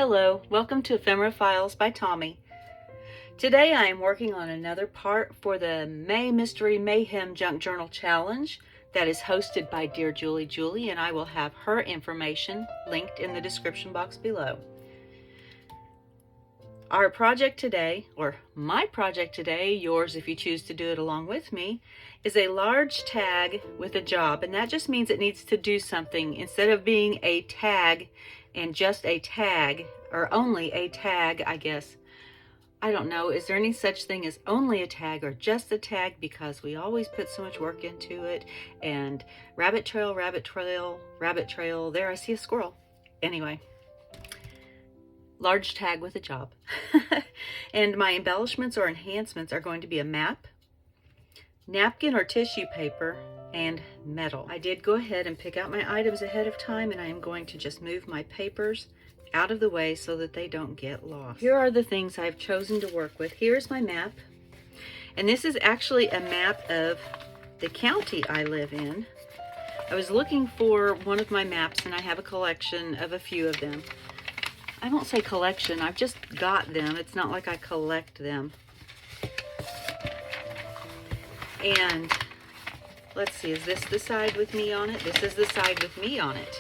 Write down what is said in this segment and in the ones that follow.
Hello, welcome to Ephemera Files by Tommy. Today I am working on another part for the May Mystery Mayhem Junk Journal Challenge that is hosted by Dear Julie, and I will have her information linked in the description box below. Our project today, or my project today, yours if you choose to do it along with me, is a large tag with a job, and that just means it needs to do something. Instead of being a tag and just a tag, or only a tag, I guess. I don't know, is there any such thing as only a tag or just a tag, because we always put so much work into it, and rabbit trail, there I see a squirrel. Anyway, large tag with a job. And my embellishments or enhancements are going to be a map, napkin or tissue paper, and metal. I did go ahead and pick out my items ahead of time, and I am going to just move my papers out of the way so that they don't get lost. Here are the things I've chosen to work with. Here's my map, and this is actually a map of the county I live in. I was looking for one of my maps, and I have a collection of a few of them. I won't say collection, I've just got them. It's not like I collect them. And let's see, is this the side with me on it? This is the side with me on it.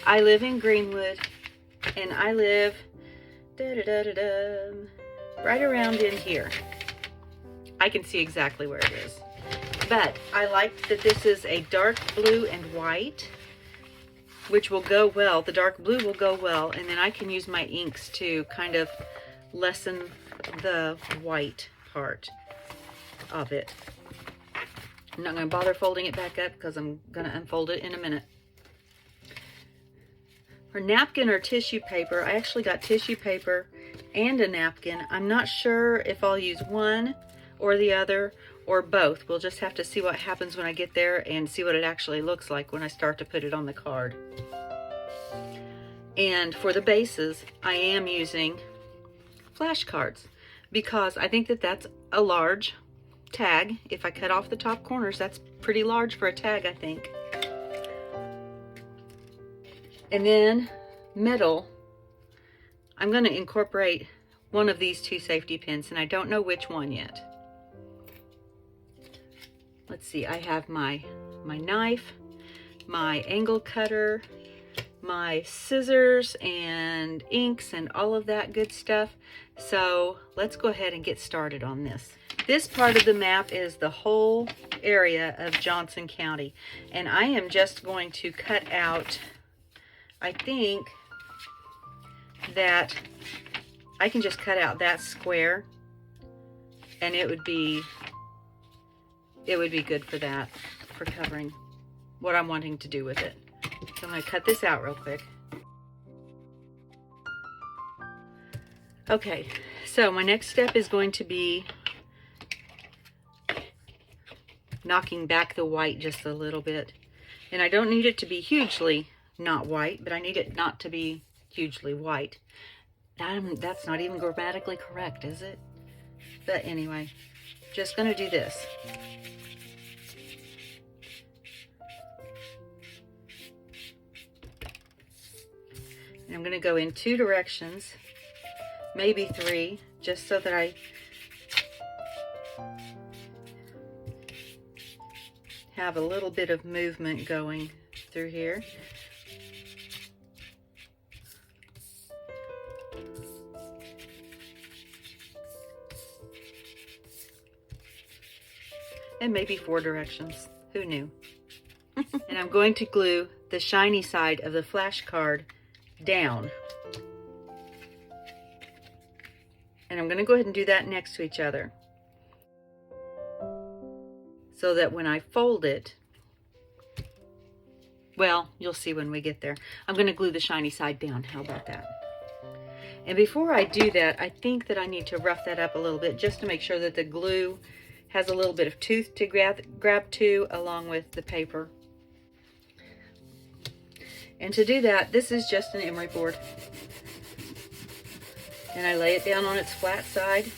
I live in Greenwood, and I live right around in here. I can see exactly where it is. But I like that this is a dark blue and white, which will go well. The dark blue will go well, and then I can use my inks to kind of lessen the white part of it. I'm not going to bother folding it back up because I'm going to unfold it in a minute. For napkin or tissue paper, I actually got tissue paper and a napkin. I'm not sure if I'll use one or the other or both. We'll just have to see what happens when I get there and see what it actually looks like when I start to put it on the card. And for the bases, I am using flashcards because I think that that's a large tag. If I cut off the top corners, that's pretty large for a tag, I think. And then metal, I'm going to incorporate one of these two safety pins, and I don't know which one yet. Let's see, I have my knife, my angle cutter, my scissors and inks and all of that good stuff. So let's go ahead and get started on this. This part of the map is the whole area of Johnson County, and I am just going to cut out, I think that I can just cut out that square, and it would be good for that, for covering what I'm wanting to do with it. So I'm going to cut this out real quick. Okay, so my next step is going to be knocking back the white just a little bit. And I don't need it to be hugely not white, but I need it not to be hugely white. That's not even grammatically correct, is it? But anyway, just going to do this. And I'm going to go in two directions, maybe three, just so that I have a little bit of movement going through here. And maybe four directions, who knew? And I'm going to glue the shiny side of the flash card down. And I'm going to go ahead and do that next to each other, so that when I fold it, well, you'll see when we get there. I'm going to glue the shiny side down. How about that? And before I do that, I think that I need to rough that up a little bit just to make sure that the glue has a little bit of tooth to grab to along with the paper. And to do that, this is just an emery board. And I lay it down on its flat side.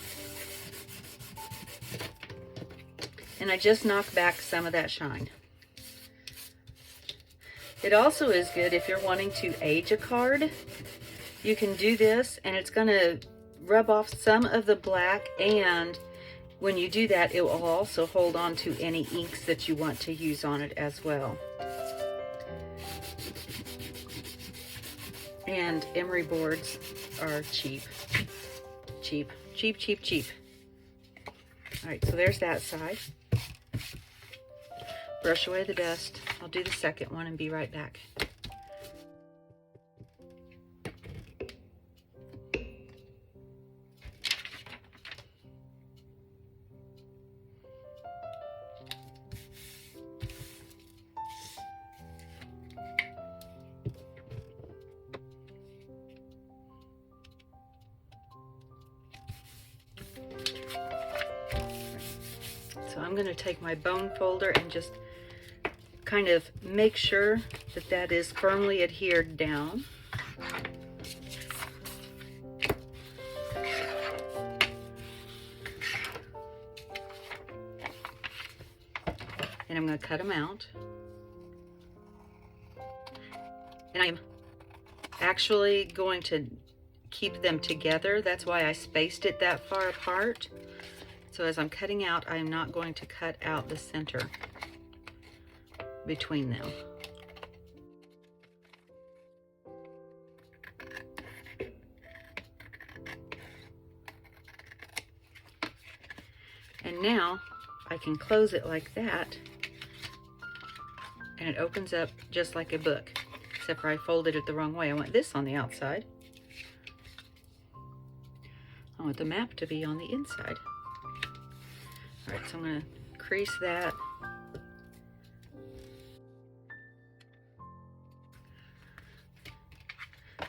And I just knock back some of that shine. It also is good if you're wanting to age a card. You can do this and it's going to rub off some of the black, and when you do that, it will also hold on to any inks that you want to use on it as well. And emery boards are cheap. Cheap, cheap, cheap, cheap. All right, so there's that side. Brush away the dust. I'll do the second one and be right back. So I'm going to take my bone folder and just kind of make sure that that is firmly adhered down. And I'm going to cut them out. And I'm actually going to keep them together. That's why I spaced it that far apart. So as I'm cutting out, I'm not going to cut out the center between them. And now I can close it like that, and it opens up just like a book, except for I folded it the wrong way. I want this on the outside. I want the map to be on the inside. All right, so I'm going to crease that.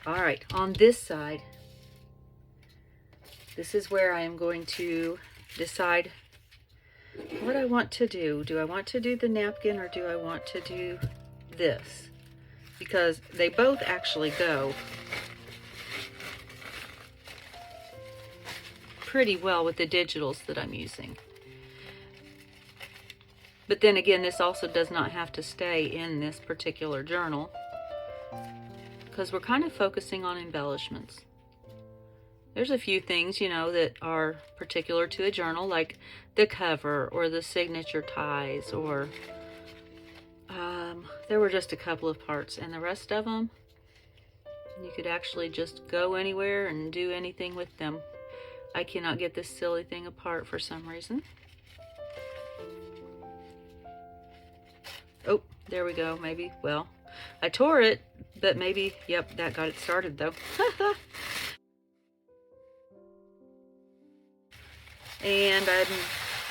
All right, on this side, this is where I am going to decide what I want to do. Do I want to do the napkin or do I want to do this? Because they both actually go pretty well with the digitals that I'm using. But then again, this also does not have to stay in this particular journal, because we're kind of focusing on embellishments. There's a few things, you know, that are particular to a journal, like the cover or the signature ties, or there were just a couple of parts, and the rest of them, you could actually just go anywhere and do anything with them. I cannot get this silly thing apart for some reason. Oh, there we go, maybe. Well, I tore it, but maybe, yep, that got it started though. And I'm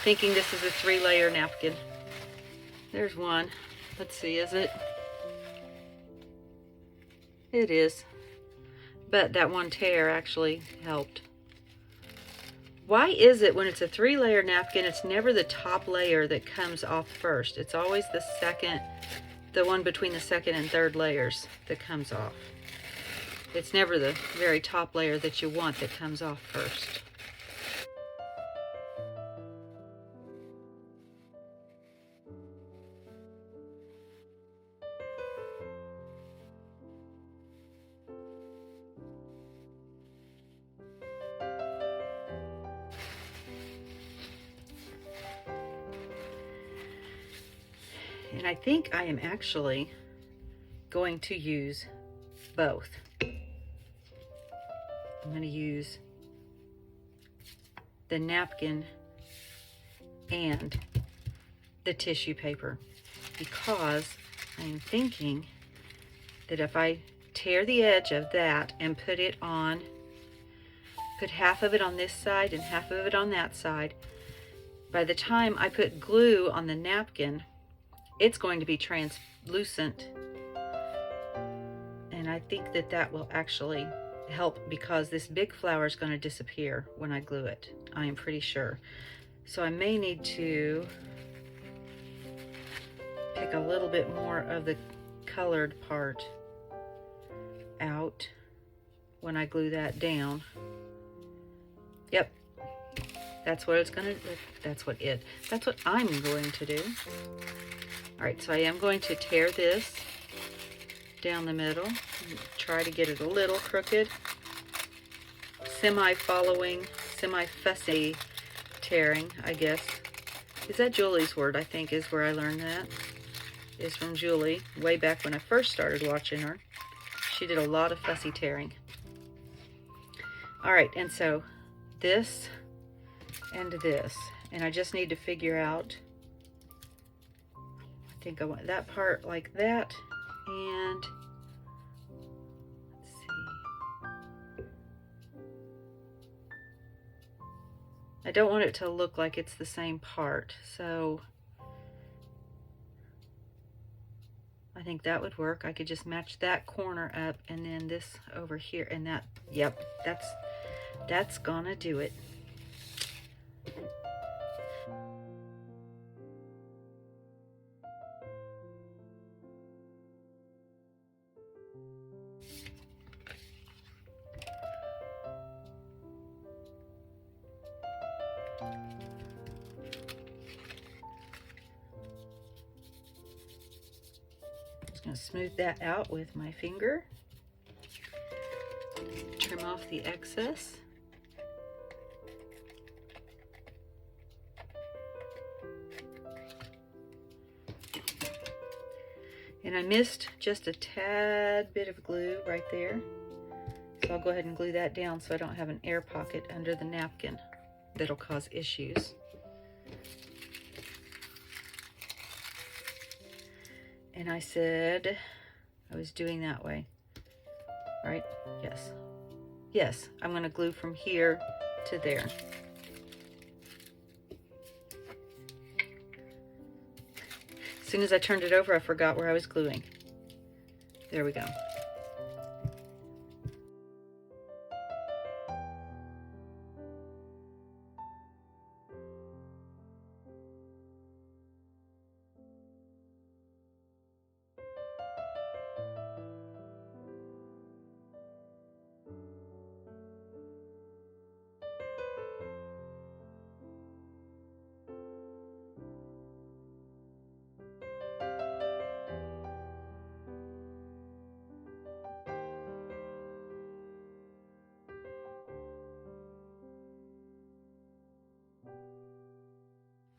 thinking this is a 3-layer napkin. There's one. Let's see, is it? It is. But that one tear actually helped. Why is it when it's a 3-layer napkin, it's never the top layer that comes off first? It's always the second, the one between the second and third layers that comes off. It's never the very top layer that you want that comes off first. And I think I am actually going to use both. I'm going to use the napkin and the tissue paper, because I am thinking that if I tear the edge of that and put it on, put half of it on this side and half of it on that side, by the time I put glue on the napkin, it's going to be translucent, and I think that that will actually help, because this big flower is going to disappear when I glue it. I am pretty sure. So I may need to pick a little bit more of the colored part out when I glue that down. Yep, that's what it's gonna, that's what I'm going to do. All right, so I am going to tear this down the middle. Try to get it a little crooked. Semi-following, semi-fussy tearing, I guess. Is that Julie's word, I think, is where I learned that. Is from Julie, way back when I first started watching her. She did a lot of fussy tearing. All right, and so this and this. And I just need to figure out, I think I want that part like that. And let's see. I don't want it to look like it's the same part, so I think that would work. I could just match that corner up and then this over here and that. Yep, that's gonna do it. Going to smooth that out with my finger. Trim off the excess. And I missed just a tad bit of glue right there. So I'll go ahead and glue that down so I don't have an air pocket under the napkin that'll cause issues. And I said I was doing that way, right? Yes. Yes, I'm going to glue from here to there. As soon as I turned it over, I forgot where I was gluing. There we go.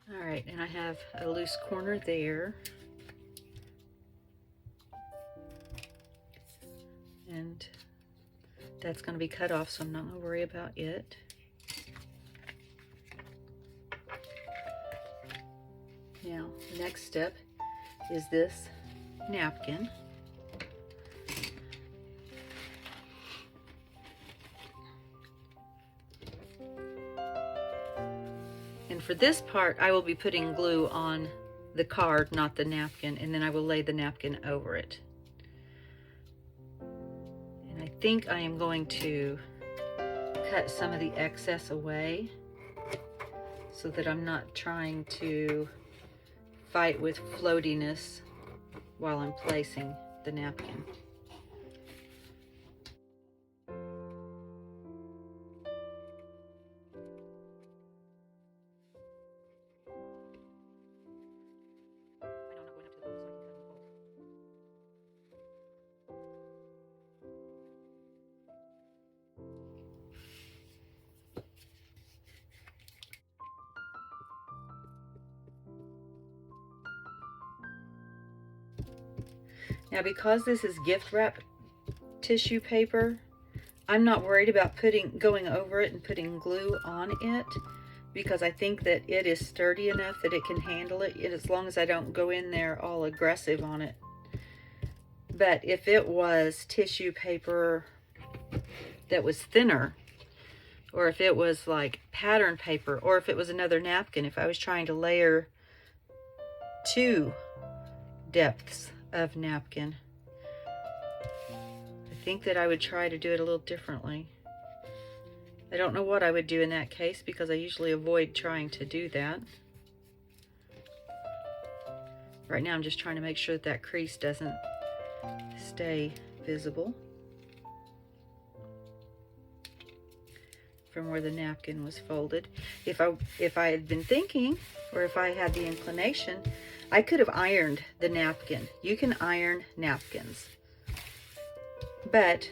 All right, and I have a loose corner there. And that's going to be cut off, so I'm not going to worry about it. Now, the next step is this napkin. And for this part, I will be putting glue on the card, not the napkin, and then I will lay the napkin over it. And I think I am going to cut some of the excess away so that I'm not trying to fight with floatiness while I'm placing the napkin. Now, because this is gift wrap tissue paper, I'm not worried about going over it and putting glue on it, because I think that it is sturdy enough that it can handle it, as long as I don't go in there all aggressive on it. But if it was tissue paper that was thinner, or if it was like pattern paper, or if it was another napkin, if I was trying to layer 2 depths of napkin, I think that I would try to do it a little differently. I don't know what I would do in that case, because I usually avoid trying to do that. Right now I'm just trying to make sure that that crease doesn't stay visible from where the napkin was folded. If I had been thinking, or if I had the inclination, I could have ironed the napkin. You can iron napkins. but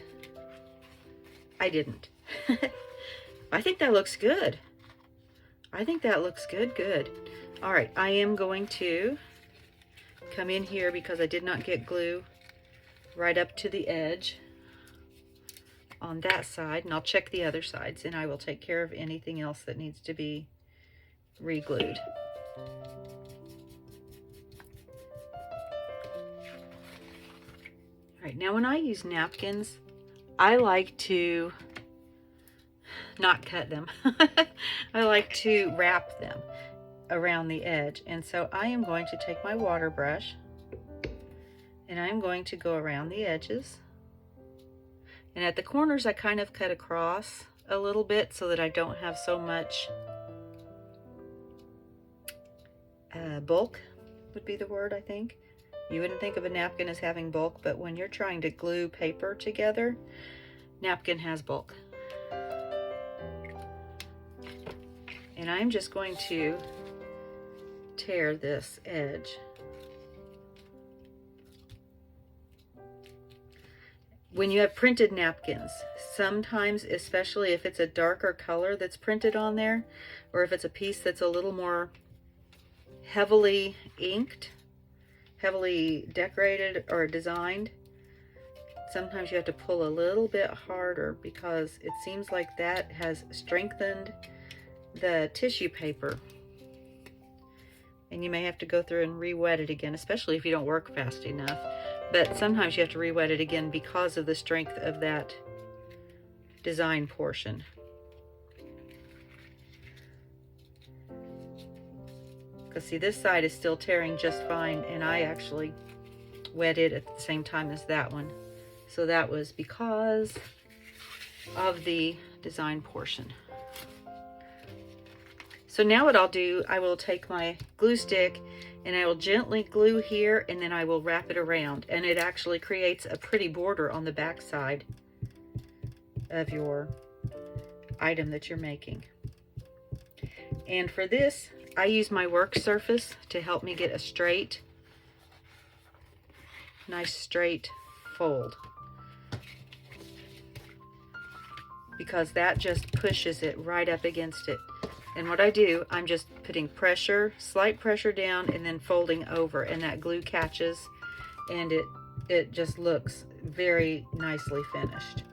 I didn't. I think that looks good. I think that looks good. All right, I am going to come in here because I did not get glue right up to the edge on that side, and I'll check the other sides, and I will take care of anything else that needs to be re-glued. All right, now when I use napkins, I like to not cut them. I like to wrap them around the edge, and so I am going to take my water brush and I'm going to go around the edges, and at the corners I kind of cut across a little bit so that I don't have so much bulk would be the word, I think. You wouldn't think of a napkin as having bulk, but when you're trying to glue paper together, napkin has bulk. And I'm just going to tear this edge. When you have printed napkins, sometimes, especially if it's a darker color that's printed on there, or if it's a piece that's a little more heavily inked, heavily decorated or designed, sometimes you have to pull a little bit harder because it seems like that has strengthened the tissue paper, and you may have to go through and re-wet it again, especially if you don't work fast enough. But sometimes you have to re-wet it again because of the strength of that design portion. Because see, this side is still tearing just fine, and I actually wet it at the same time as that one. So that was because of the design portion. So now what I'll do, I will take my glue stick and I will gently glue here, and then I will wrap it around, and it actually creates a pretty border on the back side of your item that you're making. And for this, I use my work surface to help me get a straight, nice straight fold, because that just pushes it right up against it. And what I do, I'm just putting pressure, slight pressure down, and then folding over, and that glue catches, and it just looks very nicely finished.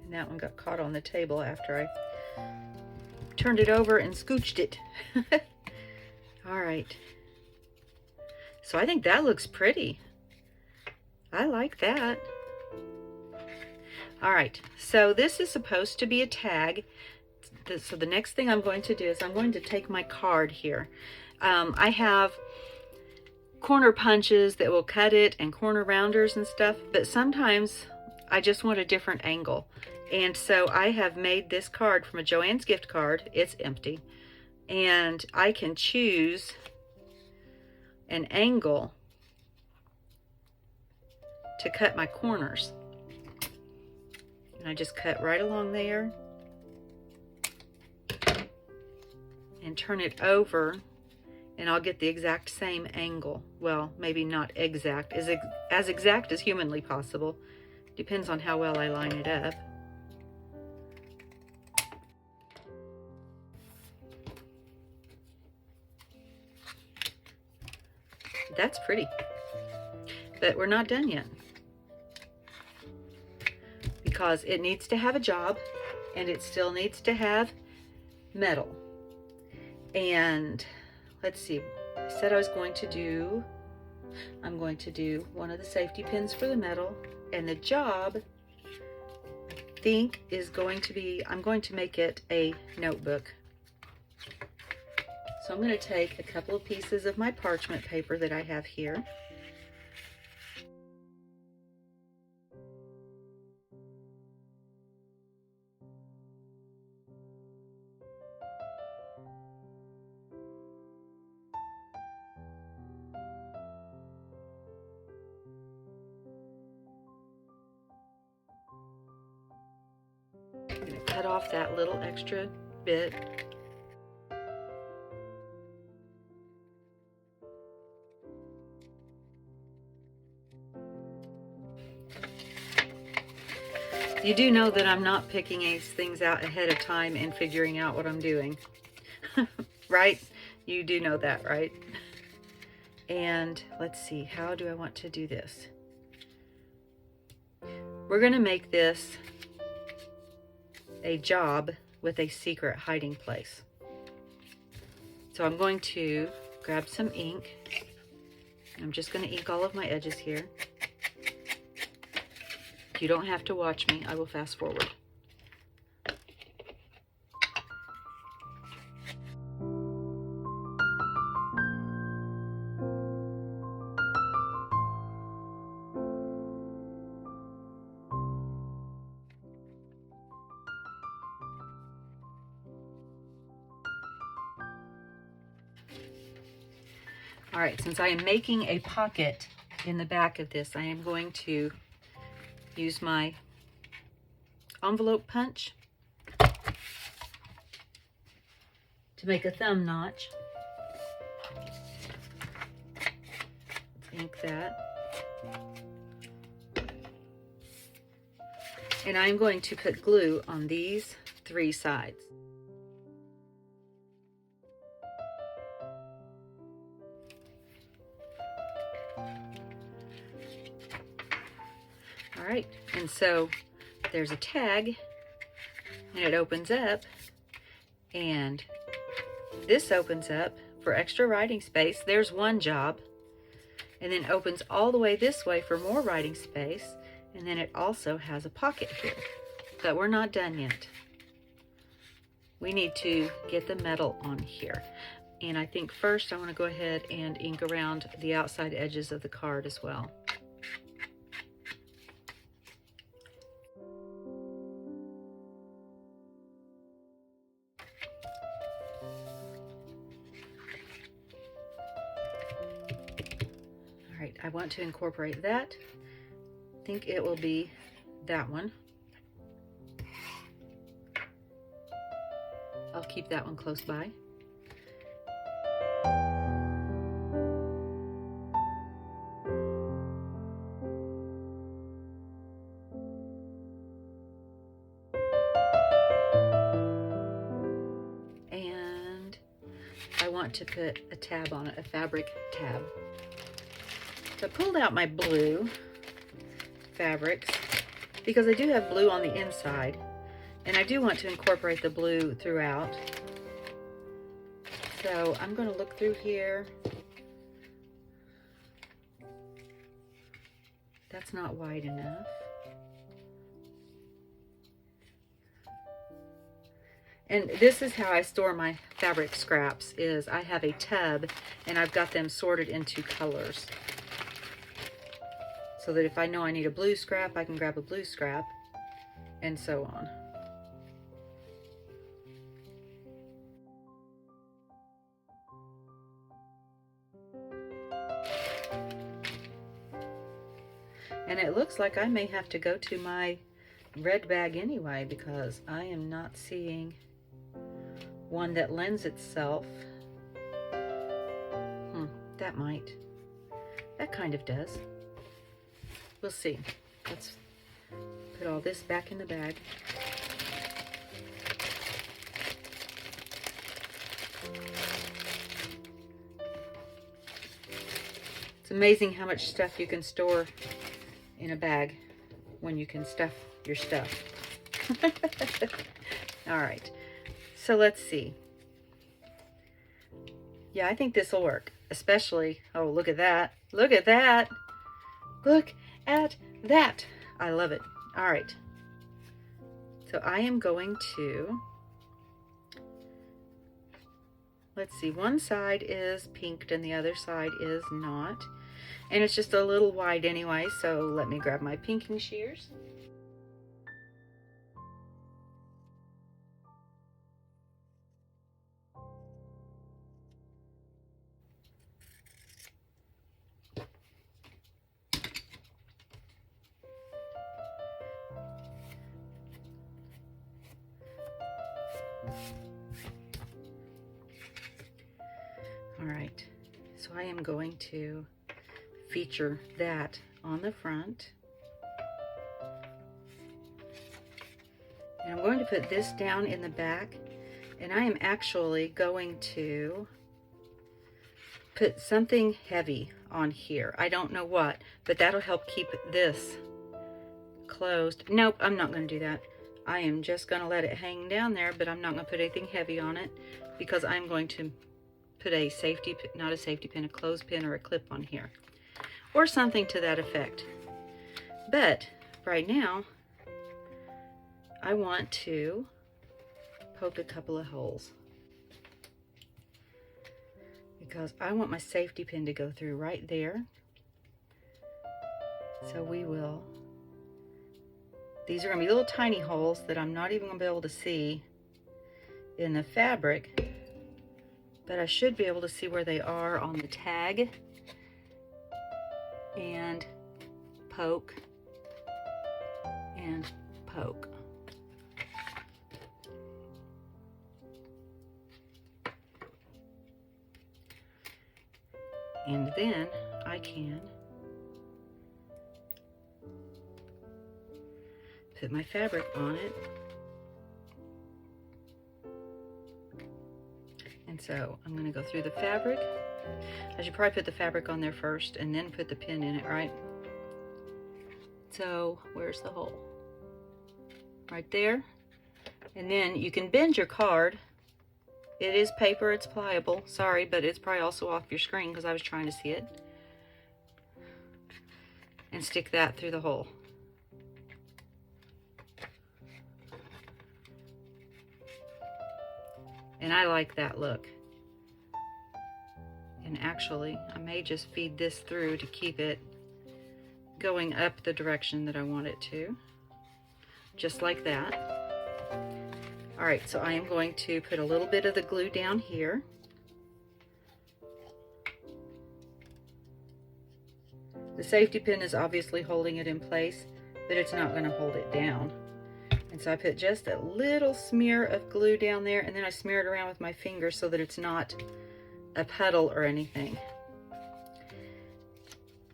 And that one got caught on the table after I turned it over and scooched it. All right. So I think that looks pretty. I like that. All right, so this is supposed to be a tag. So the next thing I'm going to do is I'm going to take my card here. I have corner punches that will cut it and corner rounders and stuff, but sometimes I just want a different angle. And so I have made this card from a Joann's gift card. It's empty. And I can choose an angle to cut my corners. And I just cut right along there and turn it over, and I'll get the exact same angle. Well, maybe not exact, as exact as humanly possible. Depends on how well I line it up. That's pretty, but we're not done yet, because it needs to have a job, and it still needs to have metal. And let's see, I said I was going to do, I'm going to do one of the safety pins for the metal, and the job, I think, is going to be, I'm going to make it a notebook. So I'm going to take a couple of pieces of my parchment paper that I have here. off that little extra bit. You do know that I'm not picking these things out ahead of time and figuring out what I'm doing, right? You do know that, right? And let's see, how do I want to do this? We're going to make this a job with a secret hiding place. So I'm going to grab some ink. I'm just going to ink all of my edges here. You don't have to watch me. I will fast forward. All right, since I am making a pocket in the back of this, I am going to use my envelope punch to make a thumb notch. Let's ink that. And I'm going to put glue on these 3 sides. All right, and so there's a tag, and it opens up, and this opens up for extra writing space. There's one job, and then opens all the way this way for more writing space, and then it also has a pocket here. But we're not done yet. We need to get the metal on here. And I think first I want to go ahead and ink around the outside edges of the card as well. All right, I want to incorporate that. I think it will be that one. I'll keep that one close by. And I want to put a tab on it, a fabric tab. So I pulled out my blue fabrics because I do have blue on the inside, and I do want to incorporate the blue throughout. So I'm going to look through here. That's not wide enough. And this is how I store my fabric scraps, is I have a tub and I've got them sorted into colors. So that if I know I need a blue scrap, I can grab a blue scrap, and so on. And it looks like I may have to go to my red bag anyway, because I am not seeing one that lends itself. That might. That kind of does. We'll see. Let's put all this back in the bag. It's amazing how much stuff you can store in a bag when you can stuff your stuff. All right, so let's see. Yeah, I think this will work, especially, oh, look at that. Look at that. Look at that. I love it. All right. So I am going to, let's see, one side is pinked and the other side is not. And it's just a little wide anyway, so let me grab my pinking shears. So I am going to feature that on the front. And I'm going to put this down in the back, and I am actually going to put something heavy on here. I don't know what, but that'll help keep this closed. Nope, I'm not going to do that. I am just going to let it hang down there, but I'm not going to put anything heavy on it because I'm going to put a safety, not a safety pin, a clothespin or a clip on here, or something to that effect. But right now, I want to poke a couple of holes because I want my safety pin to go through right there. So we will, these are going to be little tiny holes that I'm not even going to be able to see in the fabric, but I should be able to see where they are on the tag, and poke and poke. And then I can put my fabric on it. And so I'm going to go through the fabric. I should probably put the fabric on there first and then put the pin in it, right? So where's the hole? Right there. And then you can bend your card. It is paper, it's pliable. Sorry, but it's probably also off your screen because I was trying to see it. And stick that through the hole. And I like that look. And actually, I may just feed this through to keep it going up the direction that I want it to. Just like that. All right, so I am going to put a little bit of the glue down here. The safety pin is obviously holding it in place, but it's not going to hold it down. And so I put just a little smear of glue down there, and then I smear it around with my finger so that it's not a puddle or anything.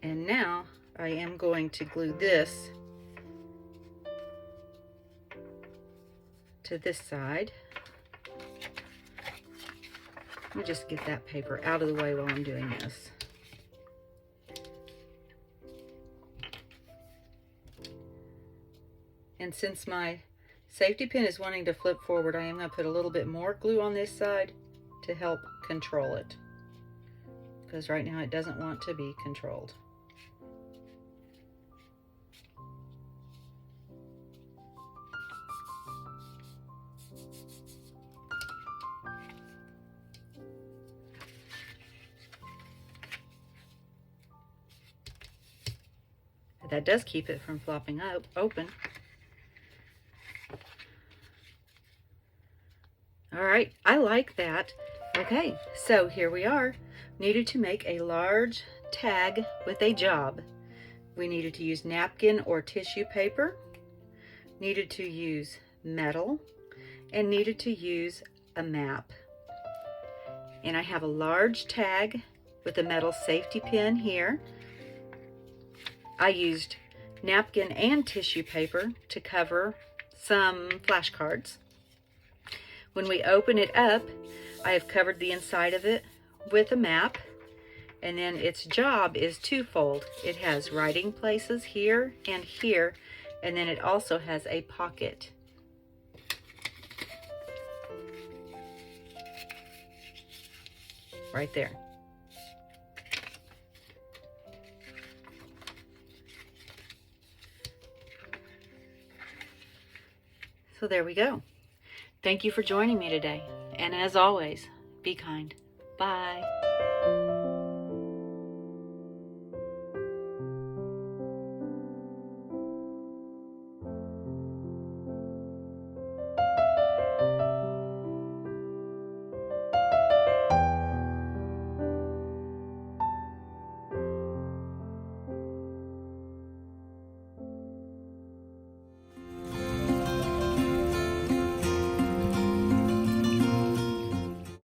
And now I am going to glue this to this side. Let me just get that paper out of the way while I'm doing this. And since my safety pin is wanting to flip forward, I am going to put a little bit more glue on this side to help control it, because right now it doesn't want to be controlled. But that does keep it from flopping open. All right, I like that. Okay, so here we are. Needed to make a large tag with a job. We needed to use napkin or tissue paper, needed to use metal, and needed to use a map. And I have a large tag with a metal safety pin here. I used napkin and tissue paper to cover some flashcards. When we open it up, I have covered the inside of it with a map, and then its job is twofold. It has writing places here and here, and then it also has a pocket. Right there. So there we go. Thank you for joining me today. And as always, be kind. Bye.